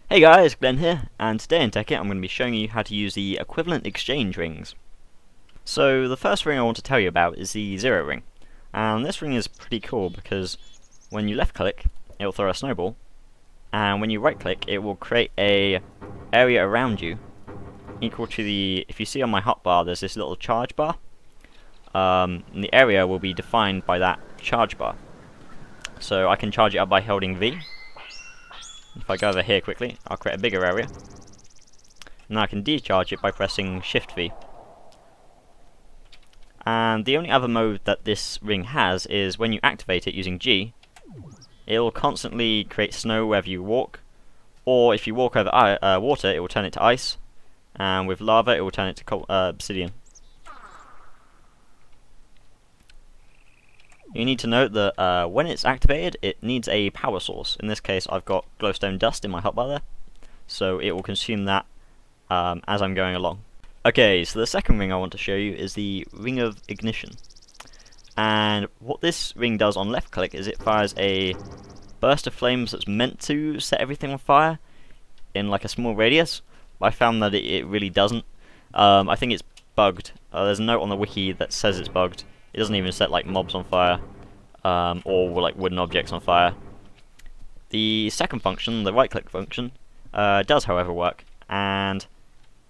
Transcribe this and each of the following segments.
Hey guys, Glenn here, and today in Tekkit I'm going to be showing you how to use the equivalent exchange rings. So the first ring I want to tell you about is the 0 ring, and this ring is pretty cool because when you left click it will throw a snowball, and when you right click it will create a area around you equal to the, if you see on my hotbar there's this little charge bar, and the area will be defined by that charge bar. So I can charge it up by holding V. If I go over here quickly, I'll create a bigger area. Now I can decharge it by pressing Shift V. And the only other mode that this ring has is when you activate it using G, it'll constantly create snow wherever you walk, or if you walk over water, it will turn it to ice, and with lava, it will turn it to obsidian. You need to note that when it's activated, it needs a power source. In this case, I've got glowstone dust in my hotbar there, so it will consume that as I'm going along. Okay, so the second ring I want to show you is the Ring of Ignition. And what this ring does on left click is it fires a burst of flames that's meant to set everything on fire in like a small radius, but I found that it really doesn't. I think it's bugged. There's a note on the wiki that says it's bugged. It doesn't even set like mobs on fire, or like wooden objects on fire. The second function, the right click function, does however work, and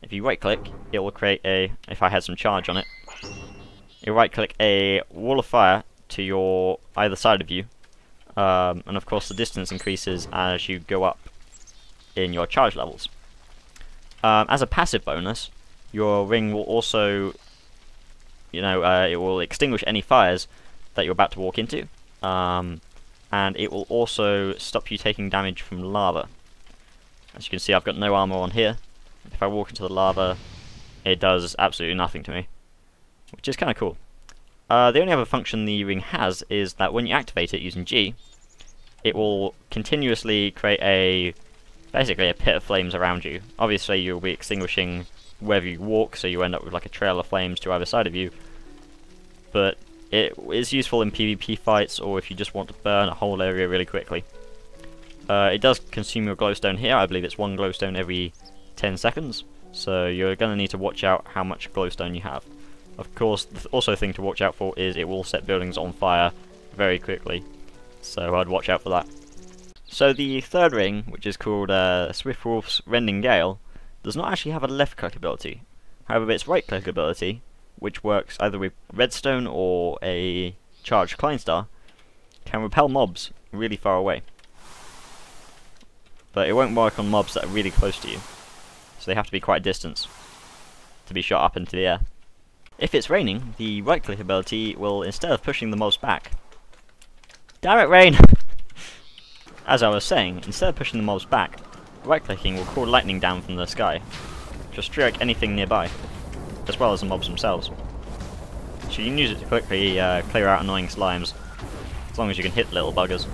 if you right click it will create a, if I had some charge on it, you right click a wall of fire to your either side of you, and of course the distance increases as you go up in your charge levels. As a passive bonus, your ring will also, it will extinguish any fires that you're about to walk into, and it will also stop you taking damage from lava. As you can see, I've got no armor on here. If I walk into the lava, it does absolutely nothing to me, which is kind of cool. The only other function the ring has is that when you activate it using G, it will continuously create basically a pit of flames around you. Obviously you'll be extinguishing wherever you walk, so you end up with like a trail of flames to either side of you, but it is useful in PvP fights or if you just want to burn a whole area really quickly. It does consume your glowstone here. I believe it's 1 glowstone every 10 seconds, so you're going to need to watch out how much glowstone you have. Of course, the also thing to watch out for is it will set buildings on fire very quickly, so I'd watch out for that. So the third ring, which is called Swiftwolf's Rending Gale, does not actually have a left click ability. However, its right click ability, which works either with redstone or a charged Kleinstar, can repel mobs really far away. But it won't work on mobs that are really close to you, so they have to be quite a distance to be shot up into the air. If it's raining, the right click ability will, instead of pushing the mobs back... Damn it, rain! As I was saying, instead of pushing the mobs back, right clicking will call lightning down from the sky, just strike anything nearby, as well as the mobs themselves. So you can use it to quickly clear out annoying slimes, as long as you can hit little buggers.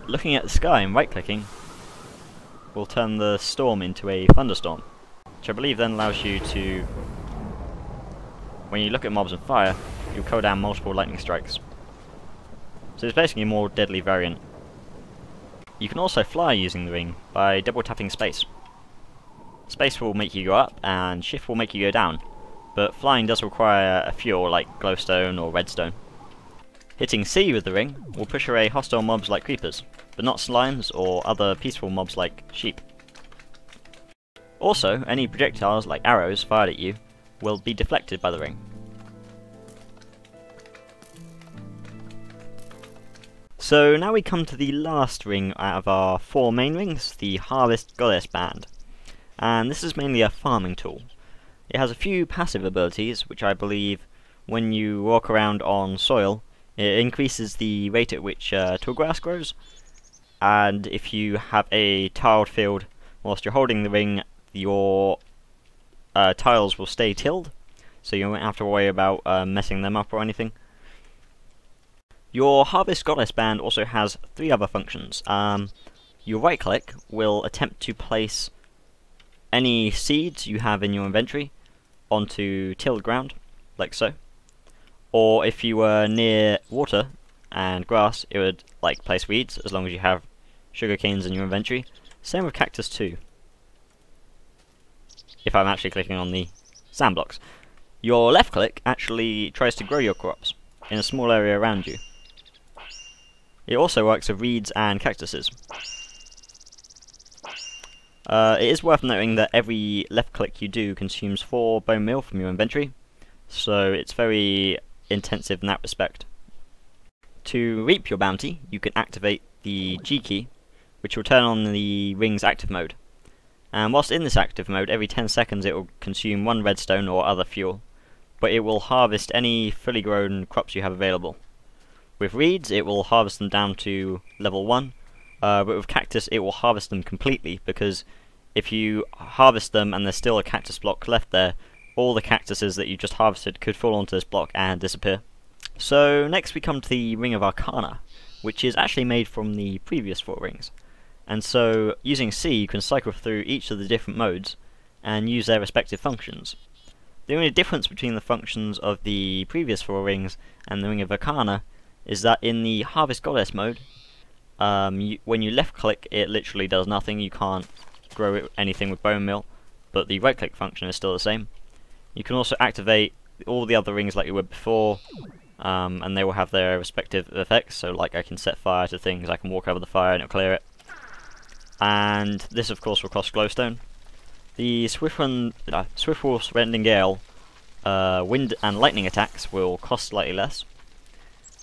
Looking at the sky and right clicking will turn the storm into a thunderstorm, which I believe then allows you to, when you look at mobs on fire, you'll call down multiple lightning strikes. So it's basically a more deadly variant. You can also fly using the ring by double tapping space. Space will make you go up and shift will make you go down, but flying does require a fuel like glowstone or redstone. Hitting C with the ring will push away hostile mobs like creepers, but not slimes or other peaceful mobs like sheep. Also, any projectiles like arrows fired at you will be deflected by the ring. So now we come to the last ring out of our 4 main rings, the Harvest Goddess Band. And this is mainly a farming tool. It has a few passive abilities, which I believe when you walk around on soil, it increases the rate at which tall grass grows, and if you have a tiled field whilst you're holding the ring, your tiles will stay tilled, so you won't have to worry about messing them up or anything. Your Harvest Goddess Band also has 3 other functions. Your right click will attempt to place any seeds you have in your inventory onto tilled ground, like so. Or if you were near water and grass, it would like place weeds as long as you have sugar canes in your inventory. Same with Cactus 2. If I'm actually clicking on the sand blocks. Your left click actually tries to grow your crops in a small area around you. It also works with reeds and cactuses. It is worth noting that every left click you do consumes 4 bone meal from your inventory, so it's very intensive in that respect. To reap your bounty, you can activate the G key, which will turn on the ring's active mode. And whilst in this active mode, every 10 seconds it will consume 1 redstone or other fuel, but it will harvest any fully grown crops you have available. With reeds, it will harvest them down to level 1, but with cactus it will harvest them completely, because if you harvest them and there's still a cactus block left there, all the cactuses that you just harvested could fall onto this block and disappear. So next we come to the Ring of Arcana, which is actually made from the previous 4 rings. And so using C you can cycle through each of the different modes and use their respective functions. The only difference between the functions of the previous 4 rings and the Ring of Arcana is that in the Harvest Goddess mode, when you left click it literally does nothing, you can't grow anything with bone meal, but the right click function is still the same. You can also activate all the other rings like you would before, and they will have their respective effects, so like I can set fire to things, I can walk over the fire and it'll clear it. And this of course will cost glowstone. The Swiftwolf's Rending Gale wind and lightning attacks will cost slightly less.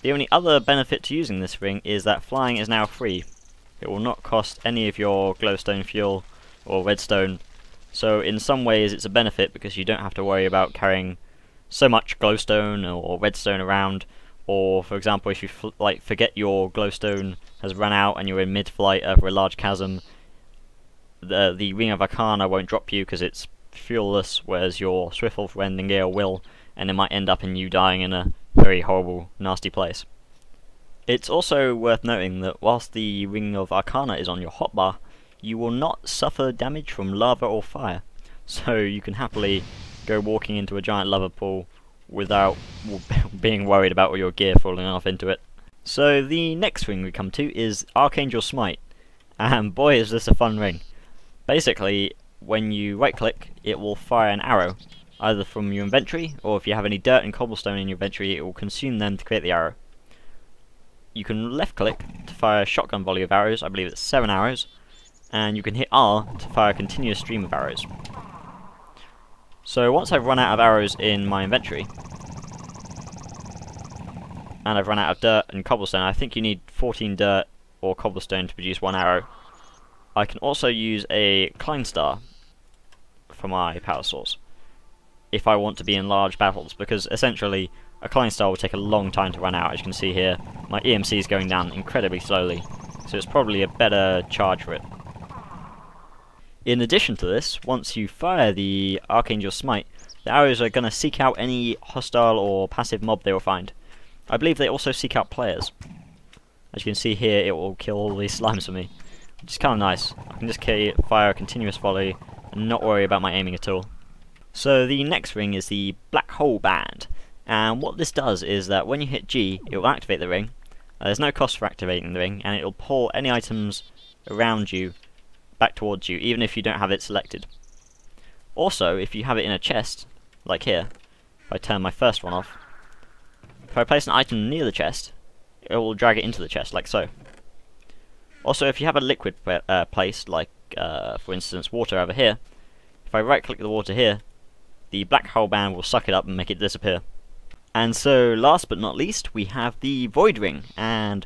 The only other benefit to using this ring is that flying is now free. It will not cost any of your glowstone fuel or redstone, so in some ways it's a benefit because you don't have to worry about carrying so much glowstone or redstone around, or for example if you forget your glowstone has run out and you're in mid-flight over a large chasm, the Ring of Arcana won't drop you because it's fuelless, whereas your Swiftwolf Rending Gale will, and it might end up in you dying in a very horrible, nasty place. It's also worth noting that whilst the Ring of Arcana is on your hotbar, you will not suffer damage from lava or fire, so you can happily go walking into a giant lava pool without being worried about all your gear falling off into it. So the next ring we come to is Archangel Smite, and boy is this a fun ring. Basically, when you right click it will fire an arrow, either from your inventory, or if you have any dirt and cobblestone in your inventory it will consume them to create the arrow. You can left click to fire a shotgun volley of arrows, I believe it's 7 arrows, and you can hit R to fire a continuous stream of arrows. So once I've run out of arrows in my inventory, and I've run out of dirt and cobblestone, I think you need 14 dirt or cobblestone to produce 1 arrow, I can also use a Klein Star for my power source if I want to be in large battles, because essentially a Klein Star will take a long time to run out. As you can see here, my EMC is going down incredibly slowly, so it's probably a better charge for it. In addition to this, once you fire the Archangel Smite, the arrows are going to seek out any hostile or passive mob they will find. I believe they also seek out players. As you can see here, it will kill all these slimes for me, which is kind of nice. I can just fire a continuous volley and not worry about my aiming at all. So the next ring is the Black Hole Band, and what this does is that when you hit G, it will activate the ring. There's no cost for activating the ring, and it will pull any items around you back towards you, even if you don't have it selected. Also, if you have it in a chest, like here, if I turn my first one off, if I place an item near the chest, it will drag it into the chest, like so. Also, if you have a liquid placed, like for instance water over here, if I right click the water here, the Black Hole Band will suck it up and make it disappear. And so last but not least we have the Void Ring, and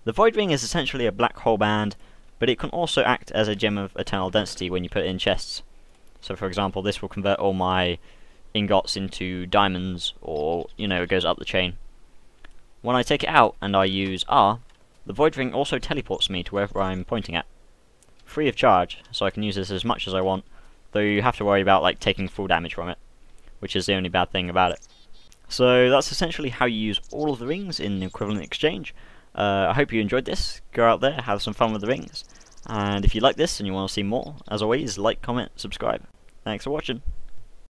the Void Ring is essentially a Black Hole Band, but it can also act as a gem of eternal density when you put it in chests. So for example, this will convert all my ingots into diamonds, or you know, it goes up the chain. When I take it out and I use R, the Void Ring also teleports me to wherever I'm pointing at, free of charge, so I can use this as much as I want, though you have to worry about like taking full damage from it, which is the only bad thing about it. So that's essentially how you use all of the rings in equivalent exchange. I hope you enjoyed this. Go out there, have some fun with the rings, and if you like this and you want to see more, as always, like, comment, subscribe. Thanks for watching.